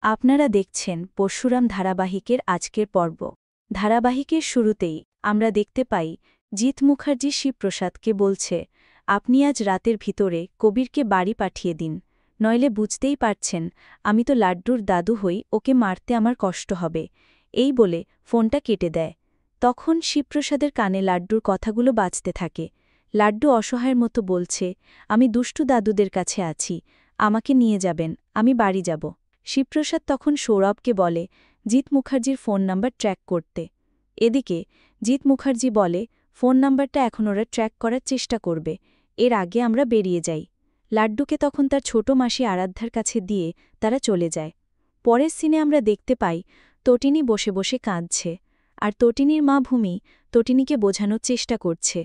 আপনারা দেখছেন পরশুরাম ধারাবাহিকের আজকের পর্ব। ধারাবাহিকের শুরুতেই আমরা দেখতে পাই জিৎ মুখার্জি শিবপ্রসাদকে বলছে, আপনি আজ রাতের ভিতরে কবিরকে বাড়ি পাঠিয়ে দিন, নইলে বুঝতেই পারছেন আমি তো লাড্ডুর দাদু হই, ওকে মারতে আমার কষ্ট হবে। এই বলে ফোনটা কেটে দেয়। তখন শিবপ্রসাদের কানে লাড্ডুর কথাগুলো বাজতে থাকে। লাড্ডু অসহায়ের মতো বলছে, আমি দুষ্টু দাদুদের কাছে আছি, আমাকে নিয়ে যাবেন, আমি বাড়ি যাব। শিবপ্রসাদ তখন সৌরভকে বলে জিৎ মুখার্জির ফোন নাম্বার ট্র্যাক করতে। এদিকে জিৎ মুখার্জি বলে, ফোন নাম্বারটা এখন ওরা ট্র্যাক করার চেষ্টা করবে, এর আগে আমরা বেরিয়ে যাই। লাড্ডুকে তখন তার ছোট মাসি আরাধ্যার কাছে দিয়ে তারা চলে যায়। পরের সিনে আমরা দেখতে পাই তটিনী বসে বসে কাঁদছে, আর তটিনীর মা ভূমি তটিনীকে বোঝানোর চেষ্টা করছে।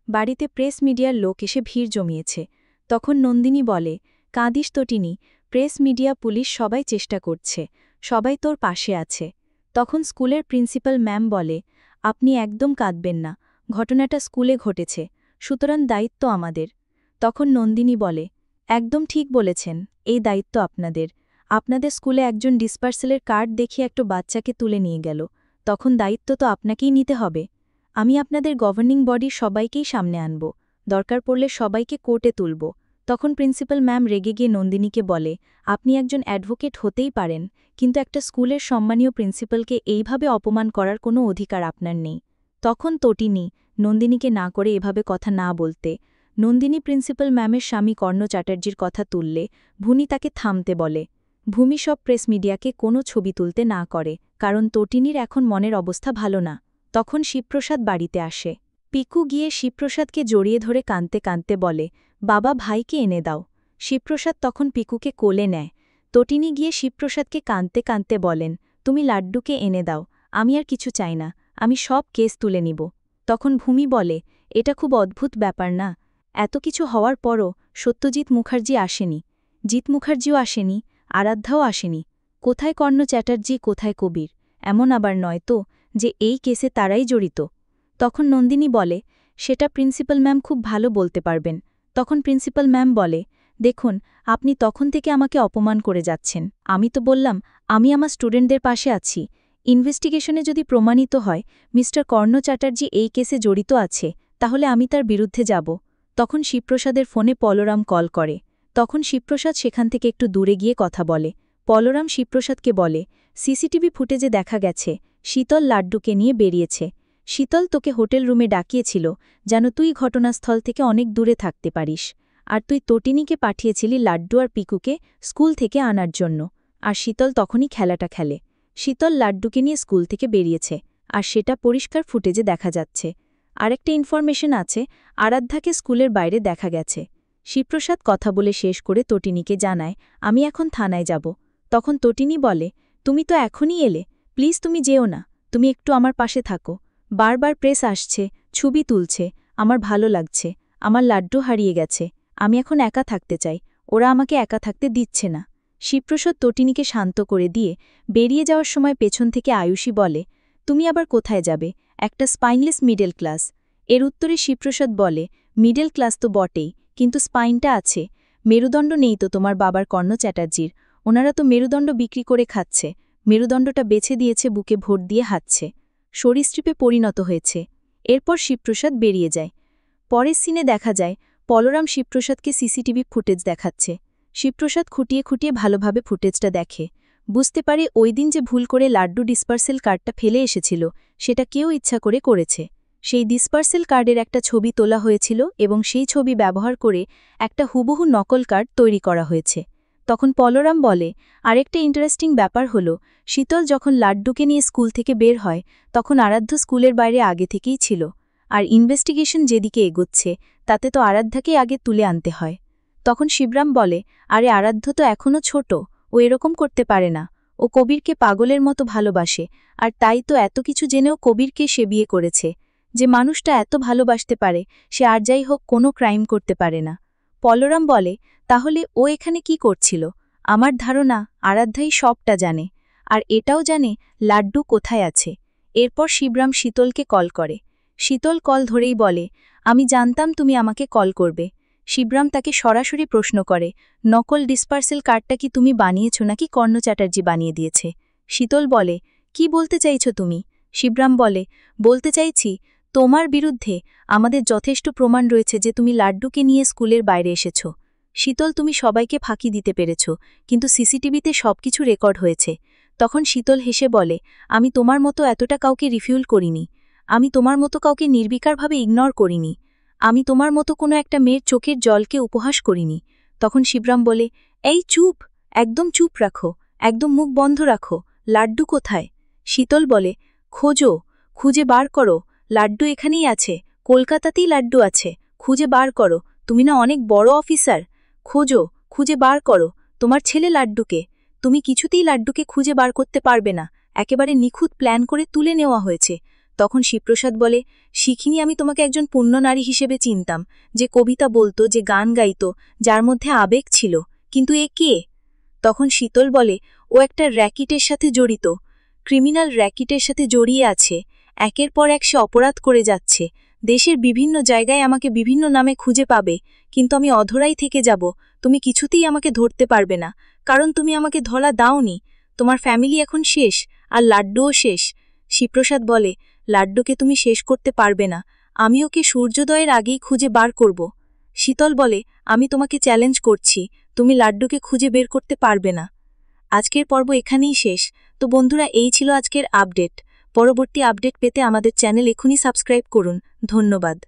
বাড়িতে প্রেস মিডিয়ার লোক এসে ভিড় জমিয়েছে। তখন নন্দিনী বলে, কাঁদিস তটিনী, প্রেস মিডিয়া পুলিশ সবাই চেষ্টা করছে, সবাই তোর পাশে আছে। তখন স্কুলের প্রিন্সিপাল ম্যাম বলে, আপনি একদম কাঁদবেন না, ঘটনাটা স্কুলে ঘটেছে, সুতরাং দায়িত্ব আমাদের। তখন নন্দিনী বলে, একদম ঠিক বলেছেন, এই দায়িত্ব আপনাদের। আপনাদের স্কুলে একজন ডিসপার্সেলের কার্ড দেখিয়ে একটা বাচ্চাকে তুলে নিয়ে গেল, তখন দায়িত্ব তো আপনাকেই নিতে হবে। আমি আপনাদের গভর্নিং বডির সবাইকেই সামনে আনব, দরকার পড়লে সবাইকে কোর্টে তুলব। তখন প্রিন্সিপাল ম্যাম রেগে গিয়ে নন্দিনীকে বলে, আপনি একজন অ্যাডভোকেট হতেই পারেন, কিন্তু একটা স্কুলের সম্মানীয় প্রিন্সিপালকে এইভাবে অপমান করার কোনো অধিকার আপনার নেই। তখন তটিনী নন্দিনীকে না করে এভাবে কথা না বলতে। নন্দিনী প্রিন্সিপাল ম্যামের স্বামী কর্ণ চ্যাটার্জির কথা তুললে ভূমি তাকে থামতে বলে। ভূমি সব প্রেস মিডিয়াকে কোনো ছবি তুলতে না করে, কারণ তটিনীর এখন মনের অবস্থা ভালো না। তখন শিবপ্রসাদ বাড়িতে আসে। পিকু গিয়ে শিবপ্রসাদকে জড়িয়ে ধরে কাঁদতে কাঁদতে বলে, বাবা ভাইকে এনে দাও। শিবপ্রসাদ তখন পিকুকে কোলে নেয়। তটিনী গিয়ে শিবপ্রসাদকে কাঁদতে কাঁদতে বলেন, তুমি লাড্ডুকে এনে দাও, আমি আর কিছু চাই না, আমি সব কেস তুলে নিব। তখন ভূমি বলে, এটা খুব অদ্ভুত ব্যাপার না, এত কিছু হওয়ার পরও সত্যজিৎ মুখার্জি আসেনি, জিৎ মুখার্জিও আসেনি, আরাধ্যাও আসেনি, কোথায় কর্ণ চ্যাটার্জি, কোথায় কবির? এমন আবার নয় তো যে এই কেসে তারাই জড়িত? তখন নন্দিনী বলে, সেটা প্রিন্সিপাল ম্যাম খুব ভালো বলতে পারবেন। তখন প্রিন্সিপাল ম্যাম বলে, দেখুন আপনি তখন থেকে আমাকে অপমান করে যাচ্ছেন, আমি তো বললাম আমি আমার স্টুডেন্টদের পাশে আছি। ইনভেস্টিগেশনে যদি প্রমাণিত হয় মিস্টার কর্ণ চ্যাটার্জি এই কেসে জড়িত আছে, তাহলে আমি তার বিরুদ্ধে যাব। তখন শিবপ্রসাদের ফোনে পলরাম কল করে। তখন শিবপ্রসাদ সেখান থেকে একটু দূরে গিয়ে কথা বলে। পলরাম শিবপ্রসাদকে বলে, সিসিটিভি ফুটেজে দেখা গেছে শীতল লাড্ডুকে নিয়ে বেরিয়েছে। শীতল তোকে হোটেল রুমে ডাকিয়েছিল যেন তুই ঘটনাস্থল থেকে অনেক দূরে থাকতে পারিস, আর তুই তটিনীকে পাঠিয়েছিলি লাড্ডু আর পিকুকে স্কুল থেকে আনার জন্য, আর শীতল তখনই খেলাটা খেলে। শীতল লাড্ডুকে নিয়ে স্কুল থেকে বেরিয়েছে, আর সেটা পরিষ্কার ফুটেজে দেখা যাচ্ছে। আরেকটা ইনফরমেশন আছে, আরাধ্যাকে স্কুলের বাইরে দেখা গেছে। শিবপ্রসাদ কথা বলে শেষ করে তটিনীকে জানায়, আমি এখন থানায় যাব। তখন তটিনী বলে, তুমি তো এখনই এলে, প্লিজ তুমি যেও না, তুমি একটু আমার পাশে থাকো। বারবার প্রেস আসছে, ছবি তুলছে, আমার ভালো লাগছে, আমার লাড্ডু হারিয়ে গেছে, আমি এখন একা থাকতে চাই, ওরা আমাকে একা থাকতে দিচ্ছে না। শিবপ্রসাদ তটিনীকে শান্ত করে দিয়ে বেরিয়ে যাওয়ার সময় পেছন থেকে আয়ুষী বলে, তুমি আবার কোথায় যাবে, একটা স্পাইনলেস মিডল ক্লাস। এর উত্তরে শিবপ্রসাদ বলে, মিডল ক্লাস তো বটেই, কিন্তু স্পাইনটা আছে, মেরুদণ্ড নেই তো তোমার বাবার কর্ণ চ্যাটার্জির, ওনারা তো মেরুদণ্ড বিক্রি করে খাচ্ছে, মেরুদণ্ডটা বেছে দিয়েছে বুকে ভোট দিয়ে হাঁটছে, সরীসৃপে পরিণত হয়েছে। এরপর শিবপ্রসাদ বেরিয়ে যায়। পরের সিনে দেখা যায় পলরাম শিবপ্রসাদকে সিসিটিভি ফুটেজ দেখাচ্ছে। শিবপ্রসাদ খুঁটিয়ে খুঁটিয়ে ভালোভাবে ফুটেজটা দেখে, বুঝতে পারে ওই দিন যে ভুল করে লাড্ডু ডিসপার্সেল কার্ডটা ফেলে এসেছিল সেটা কেউ ইচ্ছা করে করেছে। সেই ডিসপার্সেল কার্ডের একটা ছবি তোলা হয়েছিল এবং সেই ছবি ব্যবহার করে একটা হুবহু নকল কার্ড তৈরি করা হয়েছে। তখন পলরাম বলে, আরেকটা ইন্টারেস্টিং ব্যাপার হলো, শীতল যখন লাড্ডুকে নিয়ে স্কুল থেকে বের হয় তখন আরাধ্য স্কুলের বাইরে আগে থেকেই ছিল, আর ইনভেস্টিগেশন যেদিকে এগোচ্ছে তাতে তো আরাধ্যাকেই আগে তুলে আনতে হয়। তখন শিবরাম বলে, আরে আরাধ্য তো এখনও ছোট, ও এরকম করতে পারে না, ও কবিরকে পাগলের মতো ভালোবাসে, আর তাই তো এত কিছু জেনেও কবিরকে সে বিয়ে করেছে। যে মানুষটা এত ভালোবাসতে পারে সে আর যাই হোক কোনো ক্রাইম করতে পারে না। পলরাম বলে, তাহলে ও এখানে কি করছিল? আমার ধারণা আরাধ্যাই সবটা জানে, আর এটাও জানে লাড্ডু কোথায় আছে। এরপর শিবরাম শীতলকে কল করে। শীতল কল ধরেই বলে, আমি জানতাম তুমি আমাকে কল করবে। শিবরাম তাকে সরাসরি প্রশ্ন করে, নকল ডিসপার্সেল কার্ডটা কি তুমি বানিয়েছ নাকি কর্ণ চ্যাটার্জি বানিয়ে দিয়েছে? শীতল বলে, কি বলতে চাইছ তুমি? শিবরাম বলে, বলতে চাইছি তোমার বিরুদ্ধে আমাদের যথেষ্ট প্রমাণ রয়েছে যে তুমি লাড্ডুকে নিয়ে স্কুলের বাইরে এসেছ। শীতল, তুমি সবাইকে ফাঁকি দিতে পেরেছ, কিন্তু সিসিটিভিতে সবকিছু রেকর্ড হয়েছে। তখন শীতল হেসে বলে, আমি তোমার মতো এতটা কাউকে রিফিউল করিনি, আমি তোমার মতো কাউকে নির্বিকারভাবে ইগনোর করিনি, আমি তোমার মতো কোনো একটা মেয়ের চোখের জলকে উপহাস করিনি। তখন শিবরাম বলে, এই চুপ, একদম চুপ রাখো, একদম মুখ বন্ধ রাখো, লাড্ডু কোথায়? শীতল বলে, খোঁজো, খুঁজে বার করো, লাড্ডু এখানেই আছে, কলকাতাতেই লাড্ডু আছে, খুঁজে বার করো, তুমি না অনেক বড় অফিসার, খোঁজো, খুঁজে বার করো, তোমার ছেলে লাড্ডুকে, তুমি কিছুতেই লাড্ডুকে খুঁজে বার করতে পারবে না, একেবারে নিখুঁত প্ল্যান করে তুলে নেওয়া হয়েছে। তখন শিবপ্রসাদ বলে, শিখিনি, আমি তোমাকে একজন পুণ্যনারী হিসেবে চিনতাম, যে কবিতা বলতো, যে গান গাইত, যার মধ্যে আবেগ ছিল, কিন্তু এ কে? তখন শীতল বলে, ও একটা র্যাকেটের সাথে জড়িত, ক্রিমিনাল র্যাকেটের সাথে জড়িয়ে আছে, একের পর এক সে অপরাধ করে যাচ্ছে, দেশের বিভিন্ন জায়গায় আমাকে বিভিন্ন নামে খুঁজে পাবে, কিন্তু আমি অধরাই থেকে যাব, তুমি কিছুতেই আমাকে ধরতে পারবে না, কারণ তুমি আমাকে ধরা দাওনি, তোমার ফ্যামিলি এখন শেষ, আর লাড্ডুও শেষ। শিবপ্রসাদ বলে, লাড্ডুকে তুমি শেষ করতে পারবে না, আমি ওকে সূর্যোদয়ের আগেই খুঁজে বার করব। শীতল বলে, আমি তোমাকে চ্যালেঞ্জ করছি, তুমি লাড্ডুকে খুঁজে বের করতে পারবে না। আজকের পর্ব এখানেই শেষ। তো বন্ধুরা, এই ছিল আজকের আপডেট। পরবর্তী আপডেট পেতে আমাদের চ্যানেল এখনই সাবস্ক্রাইব করুন। ধন্যবাদ।